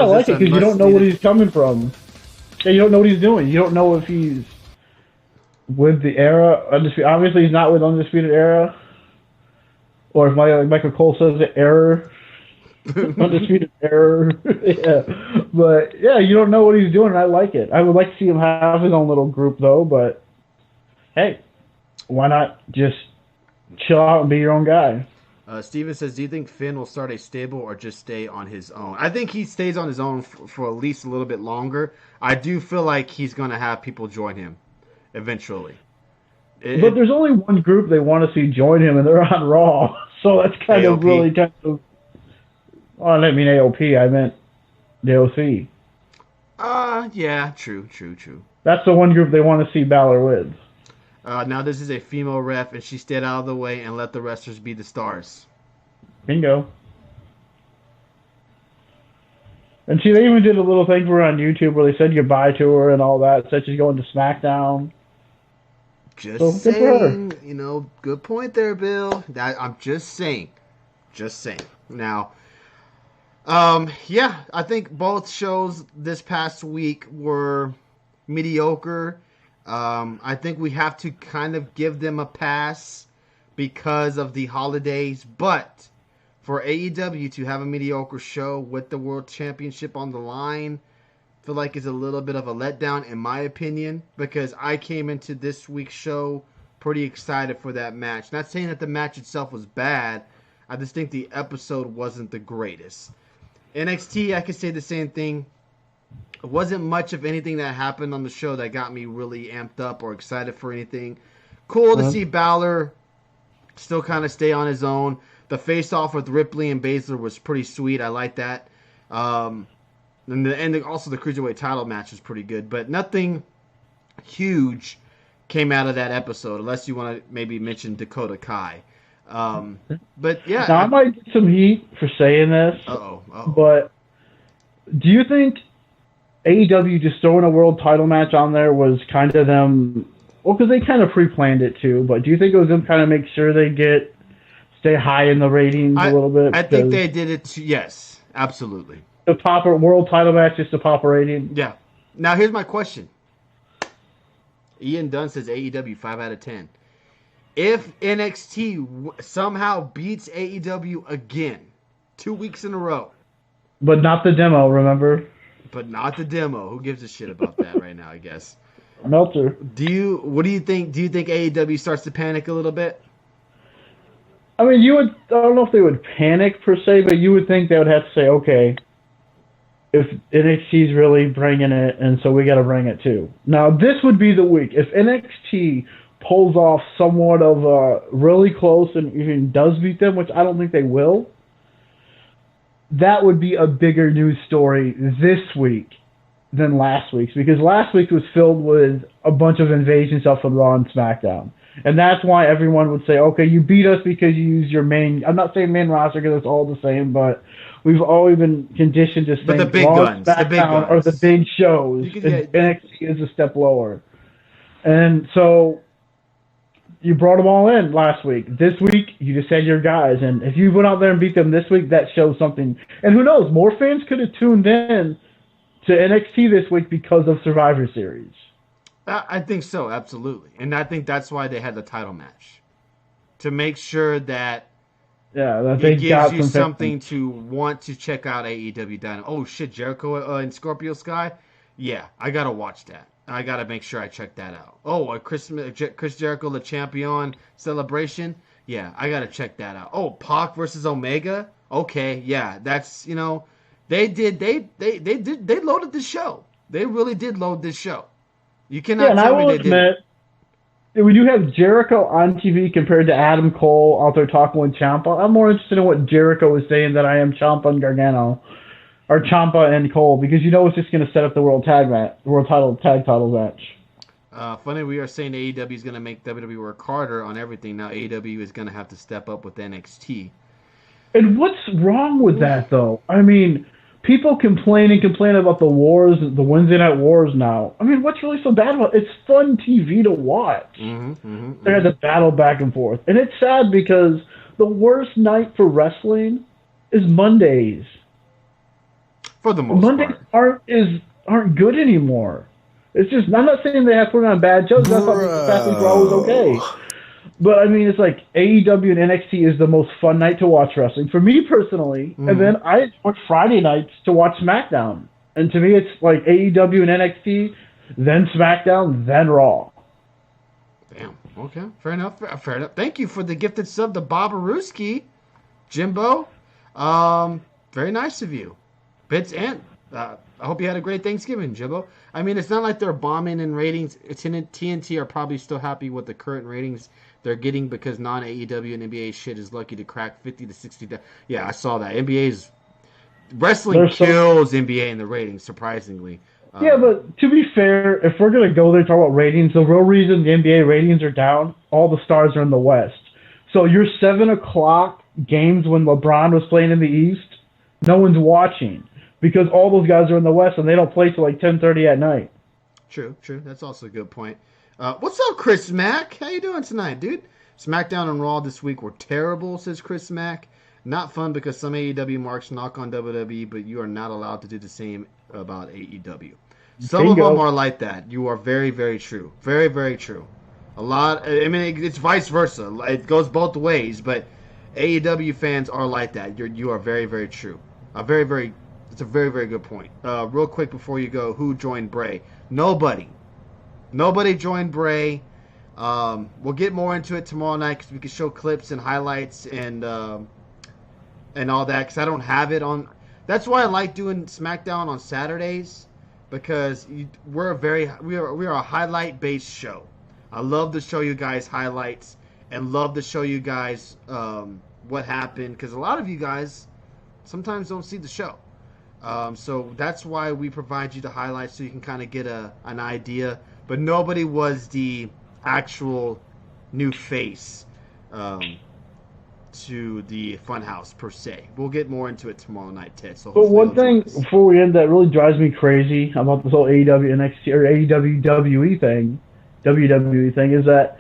I like it because you don't know what he's coming from. Yeah, you don't know what he's doing. You don't know if he's with the era. Obviously, he's not with Undisputed Era. Or if Michael Cole says it, error. Undisputed Error. Yeah. But, yeah, you don't know what he's doing, and I like it. I would like to see him have his own little group, though, but hey, why not just chill out and be your own guy? Steven says, do you think Finn will start a stable or just stay on his own? I think he stays on his own for at least a little bit longer. I do feel like he's going to have people join him eventually. But there's only one group they want to see join him, and they're on Raw. So that's kind AOP. of really kind of... Oh, I didn't mean AOP. I meant the OC. Yeah, true. That's the one group they want to see Balor with. Now this is a female ref, and she stayed out of the way and let the wrestlers be the stars. Bingo. And see, they even did a little thing for her on YouTube where they said goodbye to her and all that. Said she's going to SmackDown. Just saying, good point there, Bill. I'm just saying. Now, yeah, I think both shows this past week were mediocre. I think we have to kind of give them a pass because of the holidays, but for AEW to have a mediocre show with the World Championship on the line, I feel like is a little bit of a letdown in my opinion, because I came into this week's show pretty excited for that match. Not saying that the match itself was bad, I just think the episode wasn't the greatest. NXT, I could say the same thing. It wasn't much of anything that happened on the show that got me really amped up or excited for anything. Cool to see Balor still kind of stay on his own. The face-off with Ripley and Baszler was pretty sweet. I like that. And also the Cruiserweight title match was pretty good. But nothing huge came out of that episode, unless you want to maybe mention Dakota Kai. But yeah. Now, I might get some heat for saying this. But do you think AEW just throwing a world title match on there was kind of them... Well, because they kind of pre-planned it too, but do you think it was them kind of make sure they stay high in the ratings a little bit? I think they did it too, yes, absolutely. The world title match is to pop a rating? Yeah. Now, here's my question. Ian Dunn says AEW 5 out of 10. If NXT somehow beats AEW again, 2 weeks in a row. But not the demo, remember? But not the demo. Who gives a shit about that right now, I guess? Meltzer. What do you think? Do you think AEW starts to panic a little bit? I mean, I don't know if they would panic per se, but you would think they would have to say, okay, if NXT's really bringing it, and so we got to bring it too. Now, this would be the week. If NXT pulls off somewhat of a really close and even does beat them, which I don't think they will, that would be a bigger news story this week than last week's, because last week was filled with a bunch of invasion stuff on Raw and SmackDown. And that's why everyone would say, okay, you beat us because you used your main... I'm not saying main roster because it's all the same, but we've always been conditioned to think the big guns, SmackDown are the big shows. NXT is a step lower. And so you brought them all in last week. This week, you just had your guys. And if you went out there and beat them this week, that shows something. And who knows, more fans could have tuned in to NXT this week because of Survivor Series. I think so, absolutely. And I think that's why they had the title match. To make sure that it gives you something to want to check out AEW Dynamite. Oh, shit, Jericho and Scorpio Sky? Yeah, I got to watch that. I got to make sure I check that out. Oh, a Chris Jericho, the champion celebration? Yeah, I got to check that out. Oh, Pac versus Omega? Okay, yeah, that's, they loaded the show. They really did load this show. You cannot tell me they didn't. When you have Jericho on TV compared to Adam Cole out there talking with Ciampa, I'm more interested in what Jericho is saying than I am Ciampa and Gargano, or Ciampa and Cole, because it's just going to set up the world tag title match. Funny, we are saying AEW is going to make WWE work harder on everything. Now AEW is going to have to step up with NXT. And what's wrong with that, though? I mean, people complain about the wars, the Wednesday Night Wars now. I mean, what's really so bad about it? It's fun TV to watch. They had to battle back and forth. And it's sad because the worst night for wrestling is Mondays. for the most Mondays part. aren't good anymore. It's just, I'm not saying they have put on bad shows. I thought the past week were always okay. But I mean, it's like AEW and NXT is the most fun night to watch wrestling for me personally. Mm-hmm. And then I watch Friday nights to watch SmackDown. And to me, it's like AEW and NXT, then SmackDown, then Raw. Damn. Okay. Fair enough. Fair enough. Thank you for the gifted sub to Bobaruski, Jimbo. Very nice of you. Bits and I hope you had a great Thanksgiving, Jimbo. I mean, it's not like they're bombing in ratings. TNT are probably still happy with the current ratings they're getting because non-AEW and NBA shit is lucky to crack 50 to 60. Yeah, I saw that. NBA's wrestling kills NBA in the ratings, surprisingly. Yeah, but to be fair, if we're going to go there and talk about ratings, the real reason the NBA ratings are down, all the stars are in the West. So your 7 o'clock games when LeBron was playing in the East, no one's watching because all those guys are in the West and they don't play till like 10:30 at night. True. That's also a good point. What's up, Chris Mack? How you doing tonight, dude? SmackDown and Raw this week were terrible, says Chris Mack. Not fun because some AEW marks knock on WWE, but you are not allowed to do the same about AEW. Some of them are like that. You are very, very true. Very, very true. A lot. I mean, it's vice versa. It goes both ways, but AEW fans are like that. You are very, very true. It's a very, very good point. Real quick before you go, who joined Bray? Nobody joined Bray. We'll get more into it tomorrow night because we can show clips and highlights and all that. Because I don't have it on. That's why I like doing SmackDown on Saturdays because we are a highlight based show. I love to show you guys highlights and love to show you guys what happened because a lot of you guys sometimes don't see the show. So that's why we provide you the highlights so you can kind of get an idea. But nobody was the actual new face to the Funhouse per se. We'll get more into it tomorrow night, Ted. So but one thing before we end that really drives me crazy about this whole AEW NXT or AEW WWE thing is that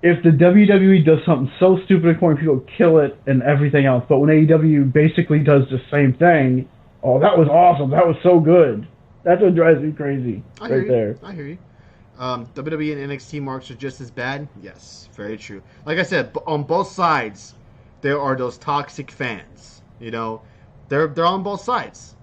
if the WWE does something so stupid and corny, people kill it and everything else. But when AEW basically does the same thing, oh, that was awesome. That was so good. That's what drives me crazy there. I hear you. WWE and NXT marks are just as bad. Yes, very true. Like I said, on both sides, there are those toxic fans. You know, they're on both sides.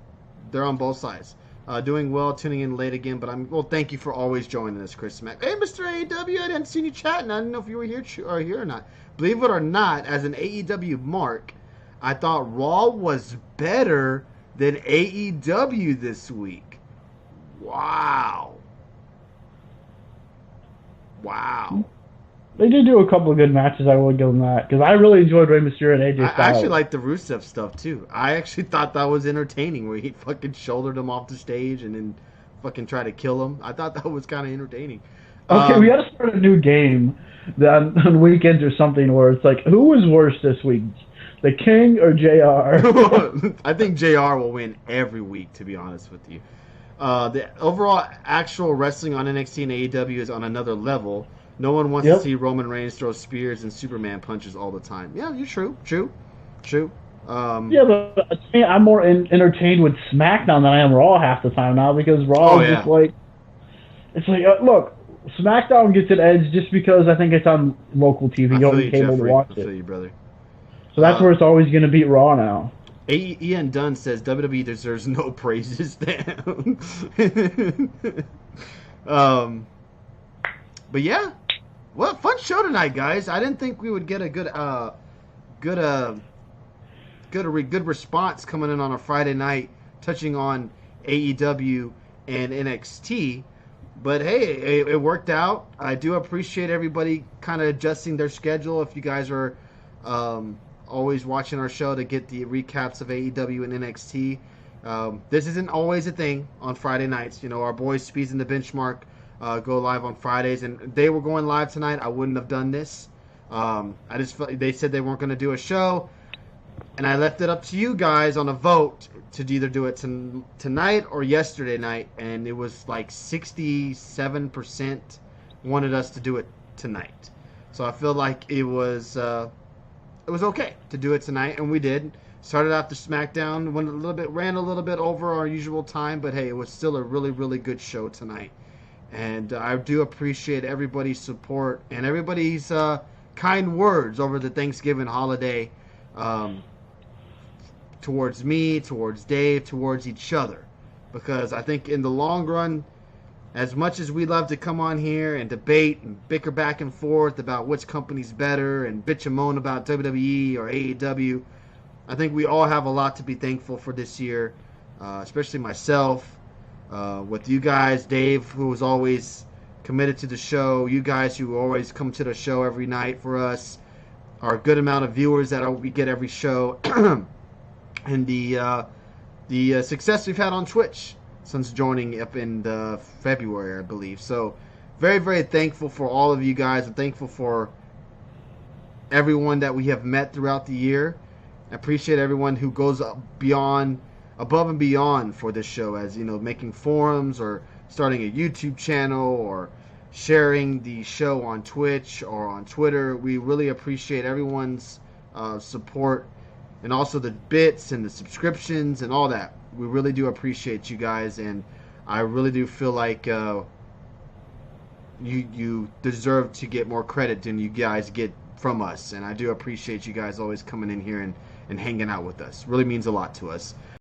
Doing well, tuning in late again, but thank you for always joining us, Chris Mack. Hey, Mr. AEW, I didn't see you chatting. I didn't know if you were here or not. Believe it or not, as an AEW mark, I thought Raw was better than AEW this week. Wow. They did do a couple of good matches, I will give them that. Because I really enjoyed Rey Mysterio and AJ Styles. I actually like the Rusev stuff, too. I actually thought that was entertaining, where he fucking shouldered him off the stage and then fucking tried to kill him. I thought that was kind of entertaining. Okay, we got to start a new game on weekends or something where it's like, who was worse this week? The King or JR? I think JR will win every week, to be honest with you. The overall actual wrestling on NXT and AEW is on another level. No one wants to see Roman Reigns throw spears and Superman punches all the time. Yeah, you're true. Yeah, but to me, I'm more entertained with SmackDown than I am Raw half the time now because Raw is just like... It's like, look, SmackDown gets an edge just because I think it's on local TV. You don't have cable to watch it. I feel you, brother. So that's where it's always going to beat Raw now. Ian Dunn says WWE deserves no praises down. But yeah, well, fun show tonight, guys. I didn't think we would get a good response coming in on a Friday night, touching on AEW and NXT. But hey, it worked out. I do appreciate everybody kind of adjusting their schedule. If you guys are always watching our show to get the recaps of AEW and NXT. This isn't always a thing on Friday nights. You know, our boys Speeds and the Benchmark go live on Fridays, and they were going live tonight. I wouldn't have done this. I just felt they said they weren't going to do a show, and I left it up to you guys on a vote to either do it tonight or yesterday night, and it was like 67% wanted us to do it tonight. So I feel like it was okay to do it tonight, and we did. Started after SmackDown, ran a little bit over our usual time, but hey, it was still a really, really good show tonight. And I do appreciate everybody's support and everybody's kind words over the Thanksgiving holiday, towards me, towards Dave, towards each other. Because I think in the long run, as much as we love to come on here and debate and bicker back and forth about which company's better and bitch and moan about WWE or AEW, I think we all have a lot to be thankful for this year, especially myself, with you guys, Dave, who was always committed to the show, you guys who always come to the show every night for us, our good amount of viewers that we get every show, and the success we've had on Twitch since joining up in February, I believe. So very, very thankful for all of you guys and thankful for everyone that we have met throughout the year. I appreciate everyone who goes above and beyond for this show, as you know, making forums or starting a YouTube channel or sharing the show on Twitch or on Twitter. We really appreciate everyone's support, and also the bits and the subscriptions and all that. We really do appreciate you guys, and I really do feel like you deserve to get more credit than you guys get from us. And I do appreciate you guys always coming in here and hanging out with us. Really means a lot to us.